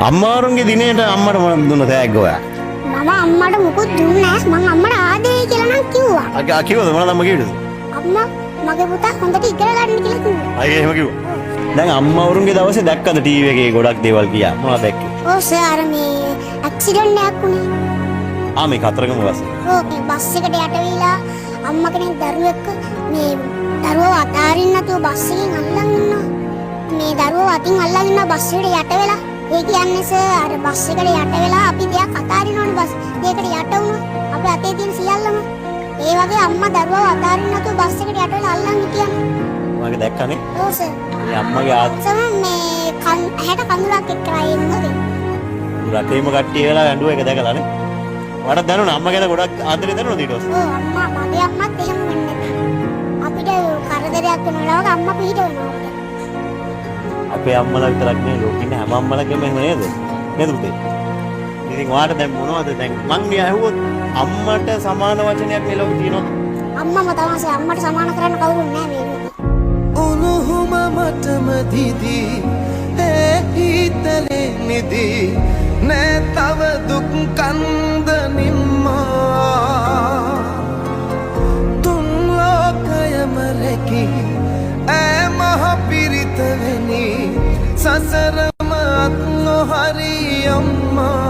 අම්මාරුන්ගේ දිනේට අම්මට මොනවද දුන්න තෑග්ග ඔයා? මම අම්මට මුකුත් දුන්නේ නැහැ. මං අම්මට ආදරේ කියලා නම් කිව්වා. කිව්වද මොනවද අම්මා කිව්වද? අම්මා මගේ පුතා හොඳට ඉගෙන ගන්න කියලා කිව්වා. අයියේ එහෙම කිව්වා. දැන් අම්මවරුන්ගේ දවසේ දැක්කද ටීවී එකේ ගොඩක් දේවල් කියා මොනවද දැක්කේ? ඔව් සර් මේ ඇක්සිඩන්ට් එකක් වුණේ. මේ කතරගම බස්සේ. ඔව් මේ බස් එකට යට වෙලා අම්මා කෙනෙක් දරුවෙක් මේ දරුවව අතාරින්න නැතුව බස් එකෙන් අල්ලන් ඉන්නවා. මේ දරුවව අතින් අල්ලන් ඉන්නවා බස් එකට යට වෙලා. ඒ කියන්නේ සර් අර බස් එකට යට වෙලා අපි දෙයක් අතාරිනවනේ බස්. ඒකට යට වුණා. අපේ අතේ තියෙන සියල්ලම. ඒ වගේ අම්මා දරුවව අතාරින්න නැතුව බස් එකට යට වෙලා අල්ලන් හිටියනේ. මගේ දැක්කනේ. ඔව් සර්. මේ අම්මගේ සම මේ ඇහැට කඳුලක් එක්කලා එන්නේ. රටේම කට්ටිය වෙලා ඇඬුව එක දැකලානේ. මට දැනුණා අම්මා ගැන ගොඩක් ආදරේ දැනුණා ඊට පස්සේ. ඔව් අම්මා මගේ අම්මත් එහෙම වෙන්නේ. අපිට කරදරයක් වෙනවා වගේ අම්මා පිට වෙනවා. අපේ අම්මලා විතරක් නෙවෙයි ලෝකෙ ඉන්න හැම අම්මලාගෙම එහෙම නේද? නේද පුතේ? ඉතින් ඔයාට දැන් මොනවද දැන් මං මේ ඇහුවොත් අම්මට සමාන වචනයක් මේ ලෝකේ තියෙනවද? අම්මම තමයි අම්මට සමාන කරන්න කවුරුත් නැහැ මේ ලෝකේ. උණුහුම මටම දිදී ඒ හිතලේ නිදී නෑ තව දුක් කන්ද නිම්මා තුන් ලෝකයම රැකි ඈ මහ පිරිත වෙනි සසරම අත් නොහරි අම්මා